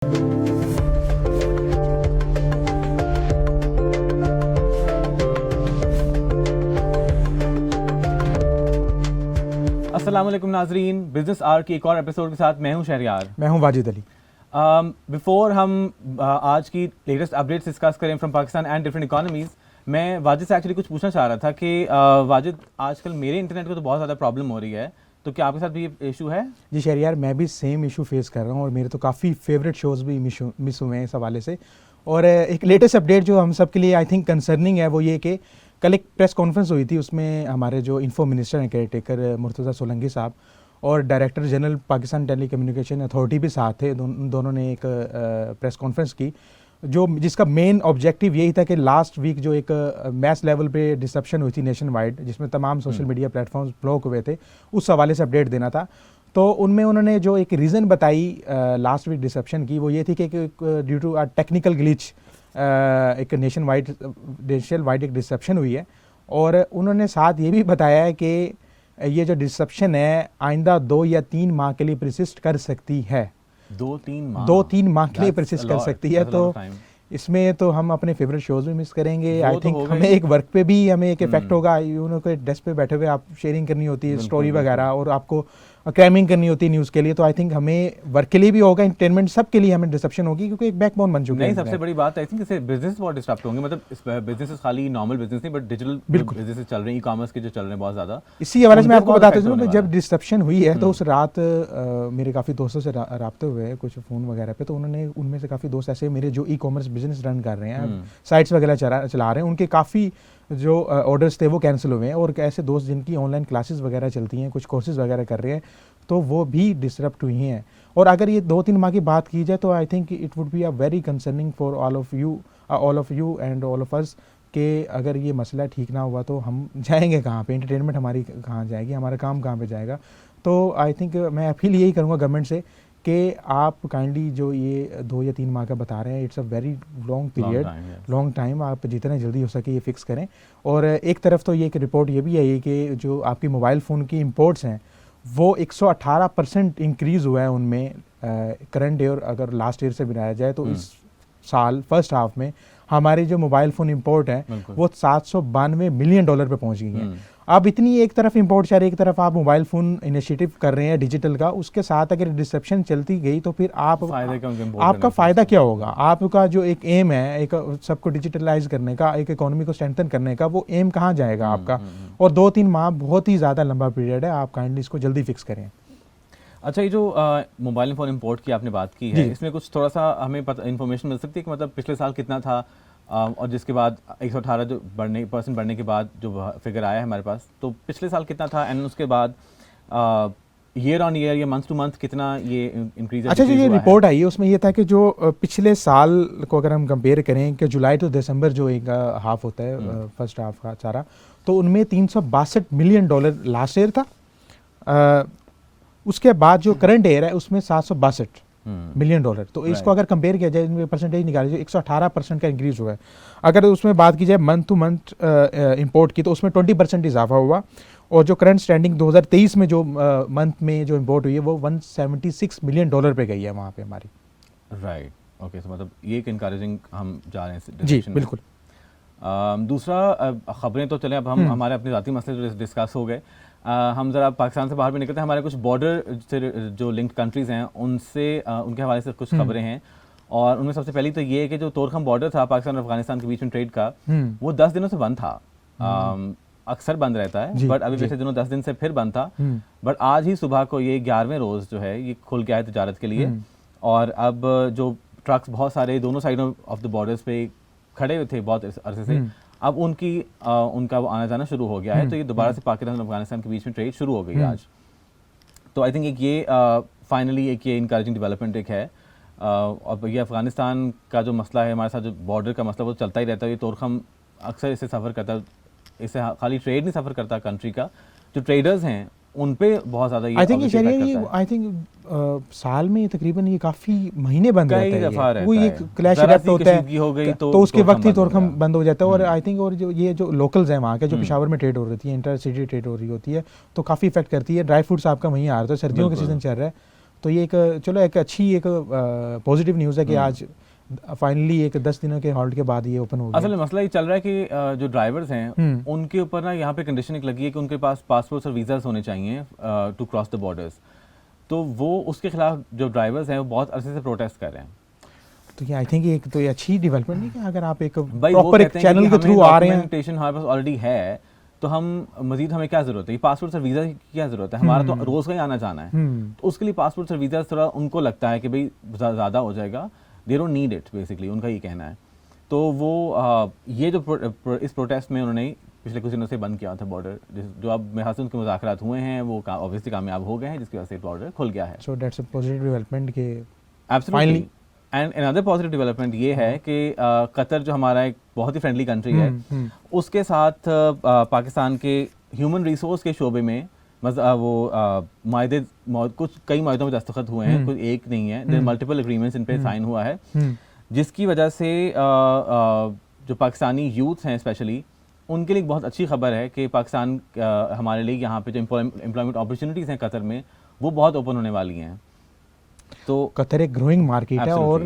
अस्सलाम वालेकुम नाजरीन, बिजनेस आवर की एक और एपिसोड के साथ मैं हूं शहरियार। मैं हूं वाजिद अली। बिफोर हम आज की लेटेस्ट अपडेट्स डिस्कस करें from Pakistan and different economies, मैं वाजिद से एक्चुअली कुछ पूछना चाह रहा था कि वाजिद, आजकल मेरे इंटरनेट को तो बहुत ज़्यादा प्रॉब्लम हो रही है, तो क्या आपके साथ भी ये इशू है? जी शहरियार, मैं भी सेम इशू फेस कर रहा हूं और मेरे तो काफ़ी फेवरेट शोज़ भी मिस हुए हैं इस हवाले से। और एक लेटेस्ट अपडेट जो हम सब के लिए आई थिंक कंसर्निंग है वो ये कि कल एक प्रेस कॉन्फ्रेंस हुई थी, उसमें हमारे जो इन्फो मिनिस्टर हैं केयर टेकर मुर्तज़ा सोलंकी साहब और director general Pakistan telecommunication authority भी साथ थे। दोनों ने एक प्रेस कॉन्फ्रेंस की जिसका मेन ऑब्जेक्टिव यही था कि लास्ट वीक जो एक मैस लेवल पे डिसरप्शन हुई थी नेशन वाइड, जिसमें तमाम सोशल मीडिया प्लेटफॉर्म्स ब्लॉक हुए थे, उस हवाले से अपडेट देना था। तो उनमें उन्होंने जो एक रीज़न बताई लास्ट वीक डिसरप्शन की, वो ये थी कि due to a technical glitch एक नेशन वाइड एक डिसरप्शन हुई है। और उन्होंने साथ ये भी बताया है कि ये जो डिसरप्शन है आइंदा 2 या 3 माह के लिए परसिस्ट कर सकती है। 2-3 माह के लिए परसिस्ट कर सकती है। तो इसमें तो हम अपने फेवरेट शोज भी मिस करेंगे। आई थिंक हमें एक वर्क पे भी हमें एक इफेक्ट होगा। के डेस्क पे बैठे हुए आप शेयरिंग करनी होती है स्टोरी वगैरह, और आपको क्रैमिंग करनी होती है न्यूज़ के लिए। तो आई थिंक हमें वर्क के लिए भी होगा, एंटरटेनमेंट सब के लिए हमें डिसरप्शन होगी, क्योंकि एक बैकबोन बन चुकी है। सबसे बड़ी बात आई थिंक इससे बिजनेस बहुत डिस्टर्ब होंगे। मतलब बिजनेस खाली नॉर्मल बिजनेस नहीं, बट डिजिटल बिजनेस चल रहे हैं, ई कॉमर्स के जो चल रहे हैं बहुत ज़्यादा। इसी हवाले से मैं आपको बताता चलूँ, जब डिसरप्शन हुई है तो उस रात मेरे काफ़ी दोस्तों से राब्ते हुए कुछ फ़ोन वगैरह पे, तो उन्होंने उनमें से काफ़ी दोस्त ऐसे मेरे जो ई कॉमर्स बिजनेस रन कर रहे हैं, साइट्स वगैरह चला रहे हैं, उनके काफ़ी जो ऑर्डर्स थे वो कैंसिल हुए हैं। और ऐसे दोस्त जिनकी ऑनलाइन क्लासेस वगैरह चलती हैं, कुछ कोर्सेज वगैरह कर रहे हैं, तो वो भी डिसरप्ट हुई हैं। और अगर ये 2-3 माह की बात की जाए तो I think it would be a very concerning for all of you and all of अस, कि अगर ये मसला ठीक ना हुआ तो हम जाएंगे कहाँ पे, एंटरटेनमेंट हमारी कहाँ जाएगी, हमारा काम कहाँ पे जाएगा। तो आई थिंक मैं अपील यही करूँगा गवर्नमेंट से कि आप काइंडली जो ये 2 या 3 माह का बता रहे हैं, it's a very long period, long time, आप जितना जल्दी हो सके ये फिक्स करें। और एक तरफ तो ये एक रिपोर्ट ये भी है कि जो आपकी मोबाइल फ़ोन की इम्पोर्ट्स हैं वो 118% इंक्रीज़ हुआ है उनमें करंट ईयर, अगर लास्ट ईयर से बनाया जाए तो इस साल फर्स्ट हाफ में हमारी जो मोबाइल फ़ोन इंपोर्ट है वो $792 मिलियन पे पहुंच गई हैं। अब इतनी एक तरफ इंपोर्ट चाहे एक तरफ आप मोबाइल फ़ोन इनिशिएटिव कर रहे हैं डिजिटल का, उसके साथ अगर डिसरप्शन चलती गई तो फिर आपका फ़ायदा क्या होगा? आपका जो एक एम है एक सबको डिजिटलाइज करने का, एक इकोनॉमी को स्ट्रेंथन करने का, वो एम कहाँ जाएगा आपका? और 2-3 माह बहुत ही ज़्यादा लंबा पीरियड है, आप काइंडली इसको जल्दी फिक्स करें। अच्छा, ये जो मोबाइल फ़ोन इंपोर्ट की आपने बात की है, इसमें कुछ थोड़ा सा हमें इन्फॉर्मेशन मिल सकती है कि मतलब पिछले साल कितना था और जिसके बाद 118 जो % बढ़ने के बाद जो फिगर आया है हमारे पास, तो पिछले साल कितना था एंड उसके बाद ईयर ऑन ईयर या मंथ टू मंथ कितना ये इंक्रीज? अच्छा, जो ये रिपोर्ट आई है उसमें ये था कि जो पिछले साल को अगर हम कंपेयर करें कि जुलाई टू दिसंबर जो एक हाफ होता है फर्स्ट हाफ का सारा, तो उनमें $362 मिलियन लास्ट ईयर था। उसके बाद जो करंट ईयर है उसमें $762 मिलियन। तो इसको अगर कंपेयर किया जाए, इनमें परसेंटेज निकाली जाए, 118% का इंक्रीज हुआ है। अगर उसमें बात की जाए मंथ टू मंथ इंपोर्ट की, तो उसमें 20% इजाफा हुआ। और जो करंट स्टैंडिंग 2023 में जो मंथ में जो इंपोर्ट हुई है वो $176 मिलियन पे गई है वहाँ पे हमारी। राइट, ओके, तो मतलब ये एक इनकरेजिंग हम जा रहे हैं जी बिल्कुल। दूसरा, खबरें तो चले, अब हम हमारे अपने ज़ाती मसले जो डिस्कस हो गए। हम ज़रा पाकिस्तान से बाहर भी निकलते हैं। हमारे कुछ बॉर्डर से जो लिंक्ड कंट्रीज़ हैं उनसे उनके हवाले से कुछ खबरें हैं, और उनमें सबसे पहली तो ये है कि जो तोरखम बॉर्डर था पाकिस्तान और अफगानिस्तान के बीच में ट्रेड का, वो 10 दिनों से बंद था। अक्सर बंद रहता है, बट अभी पिछले दिनों 10 दिन से फिर बंद था। बट आज ही सुबह को ये 11वें रोज़ जो है ये खुल गया है तजारत के लिए। और अब जो ट्रक्स बहुत सारे दोनों साइडों ऑफ द बॉर्डर्स पे खड़े हुए थे बहुत अरसे से, अब उनका आना जाना शुरू हो गया है। तो ये दोबारा से पाकिस्तान और अफगानिस्तान के बीच में ट्रेड शुरू हो गई है आज। तो आई थिंक एक ये फाइनली एक ये इनकरेजिंग डेवलपमेंट एक है। और ये अफगानिस्तान का जो मसला है, हमारे साथ जो बॉर्डर का मसला, वो चलता ही रहता है। ये तोरखम अक्सर इससे सफ़र करता है, इससे खाली ट्रेड नहीं सफ़र करता कंट्री का, जो ट्रेडर्स हैं उन पे बहुत ज़्यादा ये आई थिंक साल में तकरीबन ये काफ़ी महीने बंद रहता है। वो ये क्लैश इफेक्ट होता है तो उसके वक्त ही तोरखम बंद हो जाता है। और आई थिंक और जो ये जो लोकल्स हैं वहाँ के, जो पेशावर में ट्रेड हो रही है, इंटर सिटी ट्रेड हो रही होती है, तो काफ़ी इफेक्ट करती है। ड्राई फ्रूट्स आपका वहीं आ रहा है, सर्दियों का सीज़न चल रहा है, तो ये एक चलो एक अच्छी एक पॉजिटिव न्यूज़ है कि आज फाइनली एक 10 दिनों के हॉल्ट के बाद ये ओपन हो गया। असल में मसला ये चल रहा है कि जो ड्राइवर्स हैं उनके ऊपर ना यहाँ पे कंडीशन एक लगी है कि उनके पास पासपोर्ट्स और वीज़ास होने चाहिए टू क्रॉस द बॉर्डर्स। तो वो उसके खिलाफ जो ड्राइवर्स हैं वो बहुत अरसे से प्रोटेस्ट कर रहे हैं। तो ये आई थिंक एक तो ये अच्छी डेवलपमेंट नहीं कि अगर आप एक भाई वो प्रॉपर एक कहते हैं चैनल कि के थ्रू आ रहे हैं। डॉक्यूमेंटेशन हमारे पास ऑलरेडी है, तो हम मजीद हमें क्या जरूरत है, ये पासपोर्ट और वीज़ा की क्या जरूरत है, हमारा तो रोज़ का ही आना जाना है। तो उसके लिए पासपोर्ट और वीज़ा थोड़ा उनको लगता है कि भाई ज़्यादा हो जाएगा, they don't need it basically, उनका ये कहना है। तो वो ये जो इस प्रोटेस्ट में उन्होंने पिछले कुछ दिनों से बंद किया था बॉर्डर, जो अब मेरे हाथ से उनके मुज़ाकरात हुए हैं वो ऑब्वियसली कामयाब हो गए हैं, जिसकी वजह से बॉर्डर खुल गया है। So that's a positive development के absolutely. And another positive development ये है कि कतर जो हमारा एक बहुत ही फ्रेंडली कंट्री है, उसके साथ पाकिस्तान के ह्यूमन रिसोर्स के शोबे में कुछ कई मायदों में दस्तखत हुए हैं, कुछ एक नहीं है, देयर मल्टीपल एग्रीमेंट्स इन पे साइन हुआ है, जिसकी वजह से जो पाकिस्तानी यूथ हैं स्पेशली उनके लिए बहुत अच्छी खबर है कि पाकिस्तान हमारे लिए यहाँ पे जो एम्प्लॉयमेंट अपॉर्चुनिटीज़ हैं कतर में वो बहुत ओपन होने वाली हैं। तो कतर एक ग्रोइंग मार्केट है और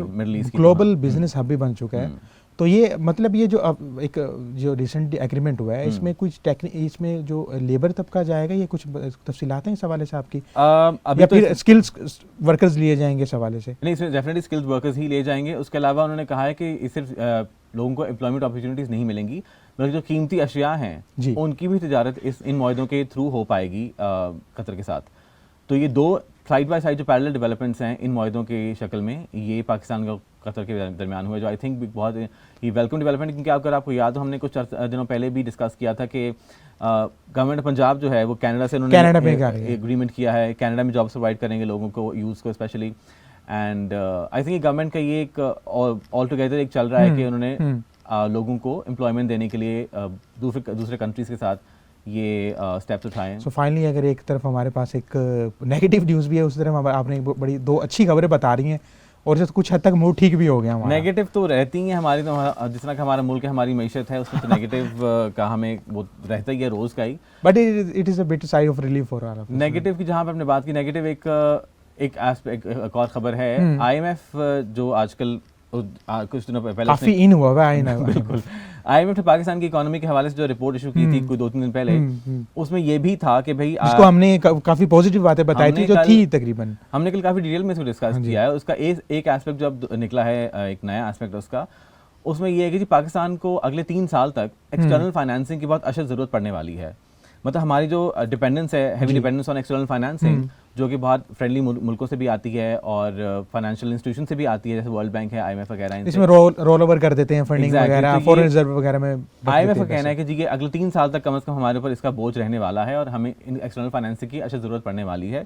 ग्लोबल बिजनेस हब भी बन चुका है। तो ये मतलब ये जो अब एक जो रिसेंट एग्रीमेंट हुआ है इसमें कुछ इसमें जो लेबर तबका जाएगा, ये कुछ तफसीलात हैं इस हवाले से आपकी? अभी या तो फिर स्किल्स वर्कर्स लिए जाएंगे इस हवाले से? नहीं, इसमें डेफिनेटली स्किल्ड वर्कर्स ही ले जाएंगे। उसके अलावा उन्होंने कहा है कि इस सिर्फ लोगों को एम्प्लॉयमेंट अपॉर्चुनिटीज़ नहीं मिलेंगी, बल्कि जो कीमती अशिया हैं उनकी भी तिजारत इन मुआहदों के थ्रू हो पाएगी कतर के साथ। तो ये दो साइड बाय साइड जो पैरेलल डेवलपमेंट्स हैं इन मुआहदों की शक्ल में, ये पाकिस्तान का कतर के दरमियान हुए, जो आई थिंक बहुत ही वेलकम डेवलपमेंट। क्योंकि अगर आपको याद हो, हमने कुछ दिनों पहले भी डिस्कस किया था कि गवर्नमेंट पंजाब जो है वो कनाडा से उन्होंने एग्रीमेंट किया है, कनाडा में जॉब्स प्रोवाइड करेंगे लोगों को, यूथ को specially. And I think government का ये एक ऑल टुगेदर एक चल रहा है कि उन्होंने लोगों को एम्प्लॉयमेंट देने के लिए दूसरे कंट्रीज के साथ ये स्टेप्स उठाएं। सो फाइनली अगर एक तरफ हमारे पास एक नेगेटिव न्यूज़ भी है, उस तरफ आपने बड़ी दो अच्छी खबरें बता रही हैं, और जो कुछ हद तक मूड ठीक भी हो गया हमारा। नेगेटिव तो रहती हैं हमारी, तो जिस तरह का हमारा मुल्क है, हमारी मैशत है, उसमें तो नेगेटिव का हमें वो रहता ही है रोज़ का ही। But it is a bit side of relief for all of us. Negative की जहाँ पे हमने बात की, नेगेटिव एक एस्पेक्ट, एक और खबर है। IMF जो आजकल कुछ दिनों पहले काफी इन हुआ है बिल्कुल। IMF ने पाकिस्तान की इकोनॉमी के हवाले से जो रिपोर्ट इशू की थी कोई 2-3 दिन पहले, उसमें ये भी था कि भाई जिसको हमने काफी पॉजिटिव बातें बताई थी, जो थी तकरीबन हमने कल काफी डिटेल में इसको डिस्कस किया है। उसका एक एस्पेक्ट जो अब निकला है, एक नया एस्पेक्ट उसका, उसमें ये है कि पाकिस्तान को अगले 3 साल तक एक्सटर्नल फाइनेंसिंग की बहुत अशद जरूरत पड़ने वाली है। मतलब हमारी जो डिपेंडेंस है, heavy dependence on external financing, जो कि बहुत फ्रेंडली मुल्कों से भी आती है और फाइनेंशियल इंस्टीट्यूशन से भी आती है, जैसे वर्ल्ड बैंक है, IMF वगैरह, इसमें रोल ओवर कर देते हैं फंडिंग वगैरह, फॉरेन रिजर्व वगैरह में। IMF का कहना है कि जी अगले 3 साल तक कम से कम हमारे ऊपर इसका बोझ रहने वाला है और हमें इन एक्सटर्नल फाइनेंसिंग की अशद जरूरत पड़ने वाली है।